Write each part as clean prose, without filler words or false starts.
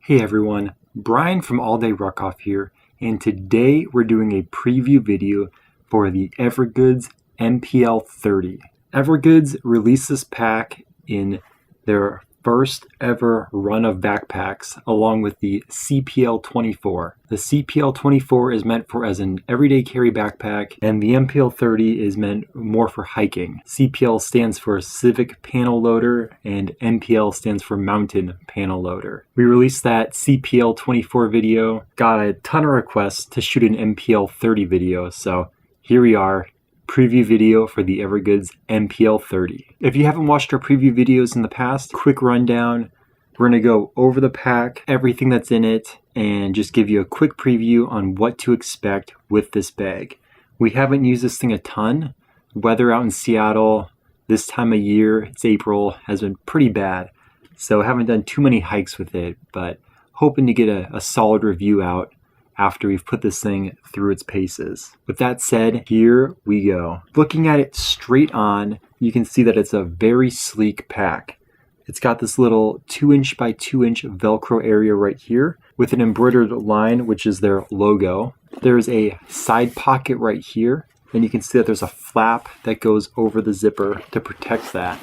Hey everyone, Brian from All Day Ruck-Off here, and today we're doing a preview video for the EVERGOODS MPL30. EVERGOODS released this pack in their first ever run of backpacks along with the CPL24. The CPL24 is meant for as an everyday carry backpack, and the MPL30 is meant more for hiking. CPL stands for Civic Panel Loader and MPL stands for Mountain Panel Loader. We released that CPL24 video, got a ton of requests to shoot an MPL30 video, so here we are. Preview video for the EVERGOODS MPL30. If you haven't watched our preview videos in the past, quick rundown. We're going to go over the pack, everything that's in it, and just give you a quick preview on what to expect with this bag. We haven't used this thing a ton. Weather out in Seattle this time of year, it's April, has been pretty bad. So I haven't done too many hikes with it, but hoping to get a solid review out after we've put this thing through its paces. With that said, here we go. Looking at it straight on, you can see that it's a very sleek pack. It's got this little 2" by 2" Velcro area right here with an embroidered line, which is their logo. There's a side pocket right here, and you can see that there's a flap that goes over the zipper to protect that.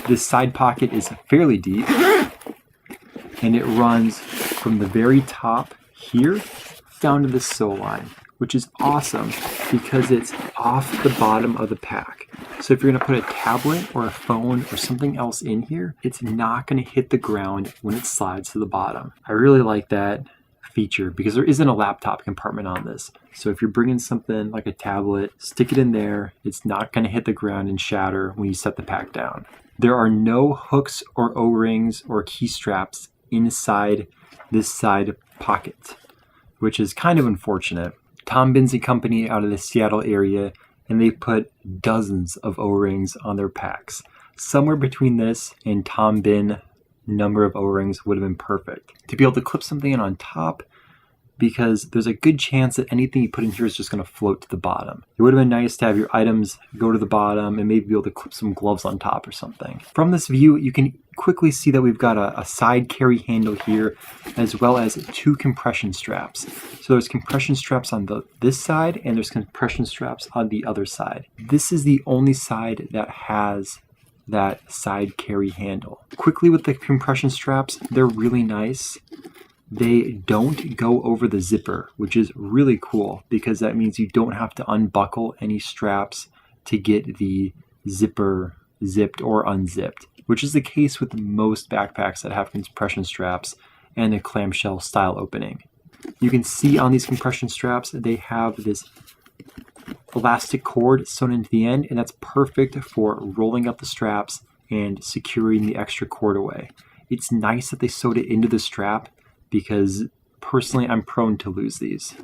This side pocket is fairly deep, and it runs from the very top here down to the sew line, which is awesome because it's off the bottom of the pack. So if you're gonna put a tablet or a phone or something else in here, it's not gonna hit the ground when it slides to the bottom. I really like that feature because there isn't a laptop compartment on this. So if you're bringing something like a tablet, stick it in there, it's not gonna hit the ground and shatter when you set the pack down. There are no hooks or O-rings or key straps inside this side pocket, which is kind of unfortunate. Tom Binns & Company out of the Seattle area, and they put dozens of O-rings on their packs. Somewhere between this and Tom Bin number of O-rings would have been perfect. To be able to clip something in on top, because there's a good chance that anything you put in here is just going to float to the bottom. It would have been nice to have your items go to the bottom and maybe be able to clip some gloves on top or something. From this view, you can quickly see that we've got a side carry handle here, as well as 2 compression straps. So there's compression straps on this side, and there's compression straps on the other side. This is the only side that has that side carry handle. Quickly with the compression straps, they're really nice. They don't go over the zipper, which is really cool because that means you don't have to unbuckle any straps to get the zipper zipped or unzipped, which is the case with most backpacks that have compression straps and a clamshell style opening. You can see on these compression straps, they have this elastic cord sewn into the end, and that's perfect for rolling up the straps and securing the extra cord away. It's nice that they sewed it into the strap because personally I'm prone to lose these.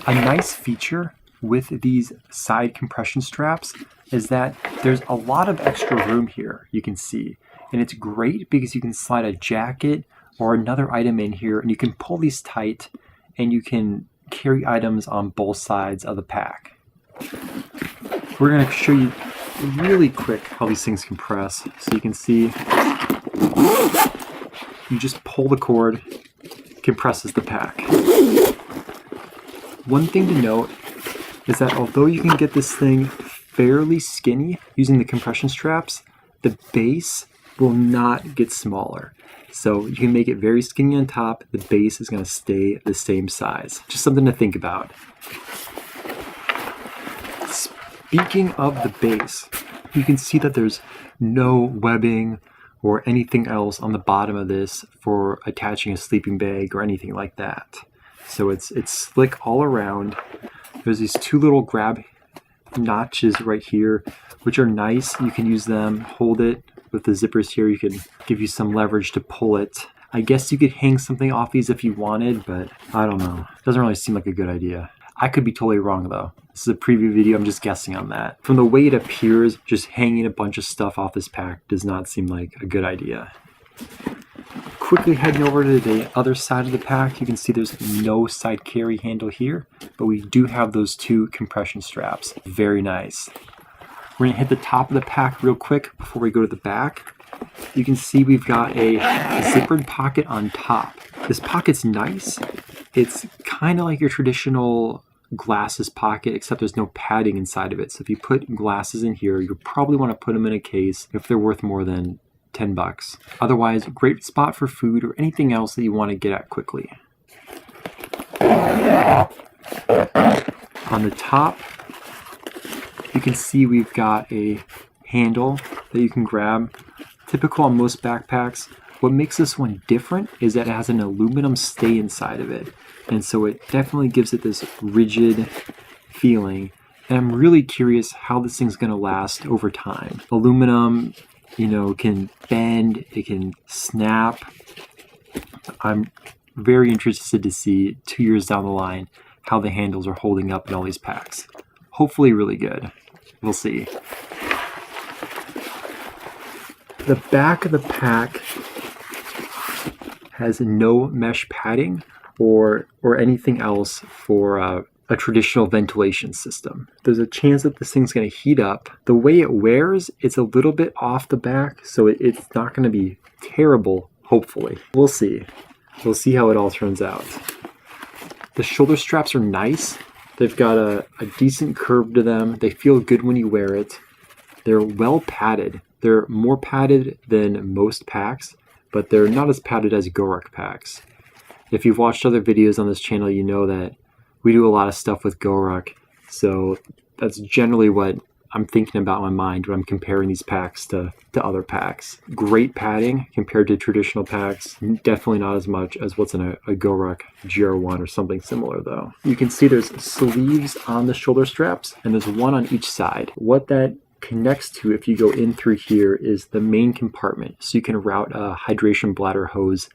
A nice feature with these side compression straps is that there's a lot of extra room here, you can see. And it's great because you can slide a jacket or another item in here, and you can pull these tight and you can carry items on both sides of the pack. We're gonna show you really quick how these things compress. So you can see, you just pull the cord, compresses the pack. One thing to note is that although you can get this thing fairly skinny using the compression straps, the base will not get smaller. So you can make it very skinny on top, the base is going to stay the same size. Just something to think about. Speaking of the base, you can see that there's no webbing or anything else on the bottom of this for attaching a sleeping bag or anything like that. So it's slick all around. There's these 2 little grab notches right here, which are nice. You can use them, hold it with the zippers here. You can give you some leverage to pull it. I guess you could hang something off these if you wanted, but I don't know. It doesn't really seem like a good idea. I could be totally wrong though. This is a preview video, I'm just guessing on that. From the way it appears, just hanging a bunch of stuff off this pack does not seem like a good idea. Quickly heading over to the other side of the pack, you can see there's no side carry handle here, but we do have those 2 compression straps. Very nice. We're gonna hit the top of the pack real quick before we go to the back. You can see we've got a zippered pocket on top. This pocket's nice. It's kind of like your traditional glasses pocket, except there's no padding inside of it. So if you put glasses in here, you'll probably want to put them in a case if they're worth more than 10 bucks. Otherwise, great spot for food or anything else that you want to get at quickly. On the top, you can see we've got a handle that you can grab. Typical on most backpacks. What makes this one different is that it has an aluminum stay inside of it. And so it definitely gives it this rigid feeling. And I'm really curious how this thing's going to last over time. Aluminum, you know, can bend, it can snap. I'm very interested to see 2 years down the line how the handles are holding up in all these packs. Hopefully really good. We'll see. The back of the pack has no mesh padding or anything else for a traditional ventilation system. There's a chance that this thing's going to heat up. The way it wears, it's a little bit off the back, so it's not going to be terrible, hopefully. We'll see. We'll see how it all turns out. The shoulder straps are nice. They've got a decent curve to them. They feel good when you wear it. They're well padded. They're more padded than most packs, but they're not as padded as GORUCK packs. If you've watched other videos on this channel, you know that we do a lot of stuff with GORUCK, so that's generally what I'm thinking about in my mind when I'm comparing these packs to other packs. Great padding compared to traditional packs, definitely not as much as what's in a GORUCK GR1 or something similar though. You can see there's sleeves on the shoulder straps and there's one on each side. What that connects to, if you go in through here, is the main compartment. So you can route a hydration bladder hose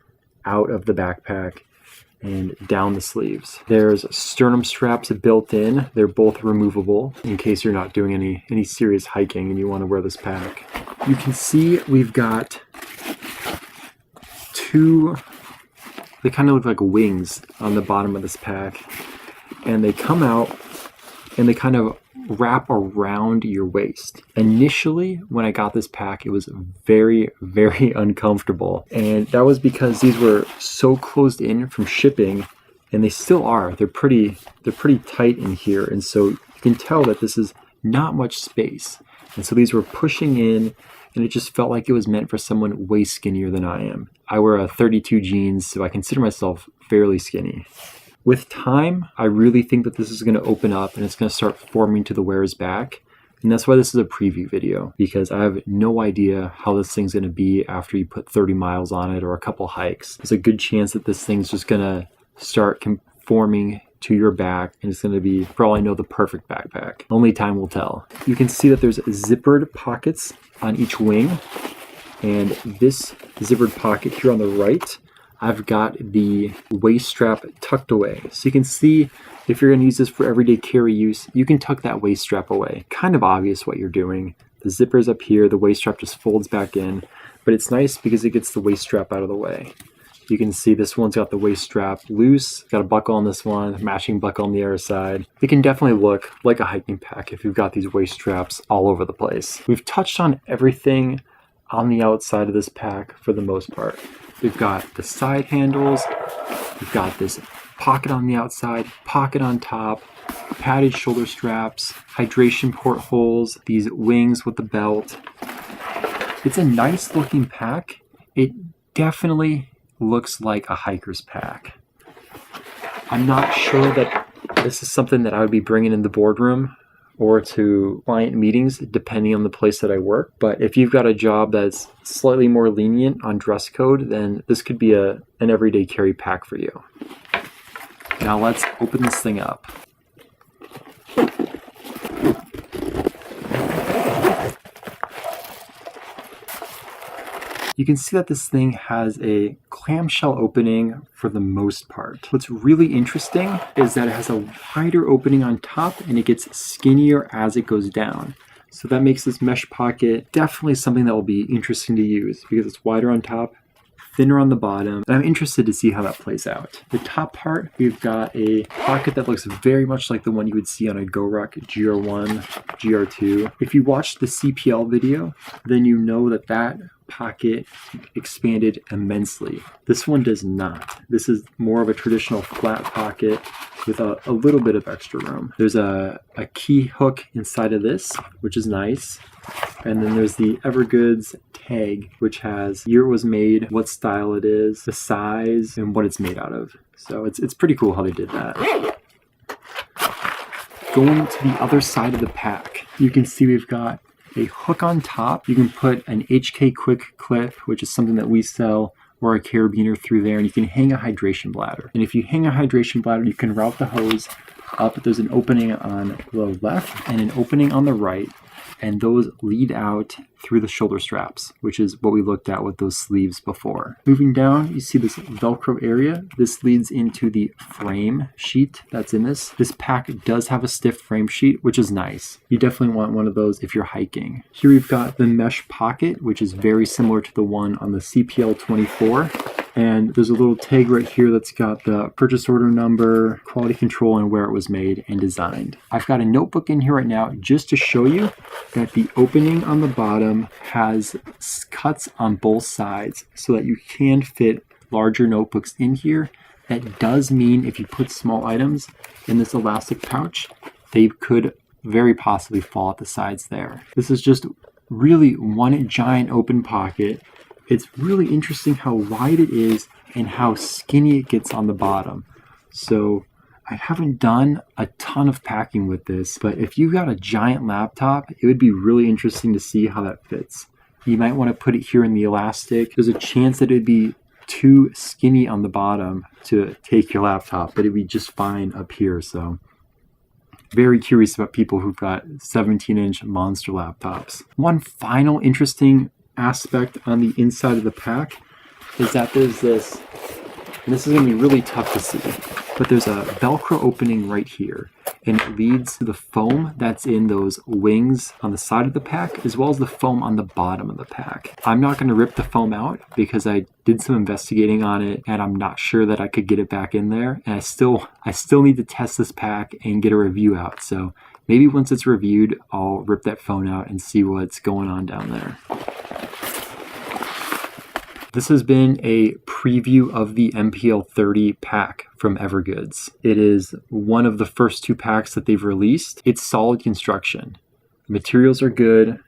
out of the backpack and down the sleeves. There's sternum straps built in. They're both removable in case you're not doing any serious hiking and you want to wear this pack. You can see we've got two, they kind of look like wings on the bottom of this pack, and they come out and they kind of wrap around your waist. Initially, when I got this pack, it was very, very uncomfortable. And that was because these were so closed in from shipping, and they still are. They're pretty tight in here. And so you can tell that this is not much space. And so these were pushing in, and it just felt like it was meant for someone way skinnier than I am. I wear a 32 jeans, so I consider myself fairly skinny. With time, I really think that this is going to open up and it's going to start forming to the wearer's back. And that's why this is a preview video, because I have no idea how this thing's going to be after you put 30 miles on it or a couple hikes. There's a good chance that this thing's just going to start conforming to your back, and it's going to be, for all I know, the perfect backpack. Only time will tell. You can see that there's zippered pockets on each wing, and this zippered pocket here on the right, I've got the waist strap tucked away. So you can see if you're going to use this for everyday carry use, you can tuck that waist strap away. Kind of obvious what you're doing. The zipper's up here, the waist strap just folds back in, but it's nice because it gets the waist strap out of the way. You can see this one's got the waist strap loose, got a buckle on this one, matching buckle on the other side. It can definitely look like a hiking pack if you've got these waist straps all over the place. We've touched on everything on the outside of this pack for the most part. We've got the side handles, we've got this pocket on the outside, pocket on top, padded shoulder straps, hydration port holes, these wings with the belt. It's a nice looking pack. It definitely looks like a hiker's pack. I'm not sure that this is something that I would be bringing in the boardroom or to client meetings, depending on the place that I work. But if you've got a job that's slightly more lenient on dress code, then this could be an everyday carry pack for you. Now let's open this thing up. You can see that this thing has a clamshell opening for the most part. What's really interesting is that it has a wider opening on top and it gets skinnier as it goes down. So that makes this mesh pocket definitely something that will be interesting to use because it's wider on top, thinner on the bottom, and I'm interested to see how that plays out. The top part, we've got a pocket that looks very much like the one you would see on a GORUCK GR1, GR2. If you watched the CPL video, then you know that that pocket expanded immensely. This one does not. This is more of a traditional flat pocket with a little bit of extra room. There's a key hook inside of this, which is nice. And then there's the EVERGOODS tag, which has year it was made, what style it is, the size, and what it's made out of. So it's pretty cool how they did that. Going to the other side of the pack, you can see we've got a hook on top. You can put an HK quick clip, which is something that we sell, or a carabiner through there, and you can hang a hydration bladder. And if you hang a hydration bladder, you can route the hose up. There's an opening on the left and an opening on the right, and those lead out through the shoulder straps, which is what we looked at with those sleeves before. Moving down, you see this Velcro area. This leads into the frame sheet that's in this. This pack does have a stiff frame sheet, which is nice. You definitely want one of those if you're hiking. Here we've got the mesh pocket, which is very similar to the one on the CPL24. And there's a little tag right here that's got the purchase order number, quality control, and where it was made and designed. I've got a notebook in here right now just to show you that the opening on the bottom has cuts on both sides so that you can fit larger notebooks in here. That does mean if you put small items in this elastic pouch, they could very possibly fall at the sides there. This is just really one giant open pocket. It's really interesting how wide it is and how skinny it gets on the bottom. So I haven't done a ton of packing with this, but if you've got a giant laptop, it would be really interesting to see how that fits. You might want to put it here in the elastic. There's a chance that it'd be too skinny on the bottom to take your laptop, but it'd be just fine up here. So very curious about people who've got 17-inch monster laptops. One final interesting aspect on the inside of the pack is that there's this, and this is going to be really tough to see, but there's a Velcro opening right here, and it leads to the foam that's in those wings on the side of the pack, as well as the foam on the bottom of the pack. I'm not going to rip the foam out because I did some investigating on it, and I'm not sure that I could get it back in there, and I still need to test this pack and get a review out. So maybe once it's reviewed, I'll rip that foam out and see what's going on down there. This has been a preview of the MPL30 pack from EVERGOODS. It is one of the first 2 packs that they've released. It's solid construction. The materials are good,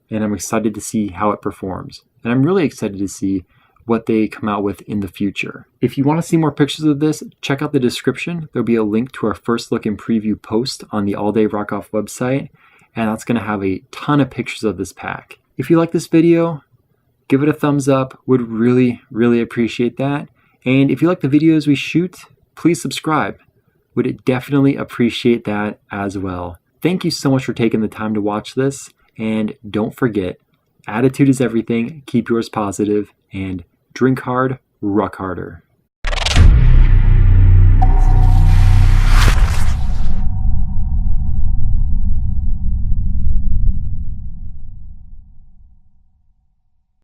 and I'm excited to see how it performs. And I'm really excited to see what they come out with in the future. If you want to see more pictures of this, check out the description. There'll be a link to our first look and preview post on the All Day Rock Off website, and that's going to have a ton of pictures of this pack. If you like this video, give it a thumbs up. Would really, really appreciate that. And if you like the videos we shoot, please subscribe. Would definitely appreciate that as well. Thank you so much for taking the time to watch this. And don't forget, attitude is everything. Keep yours positive and drink hard, ruck harder.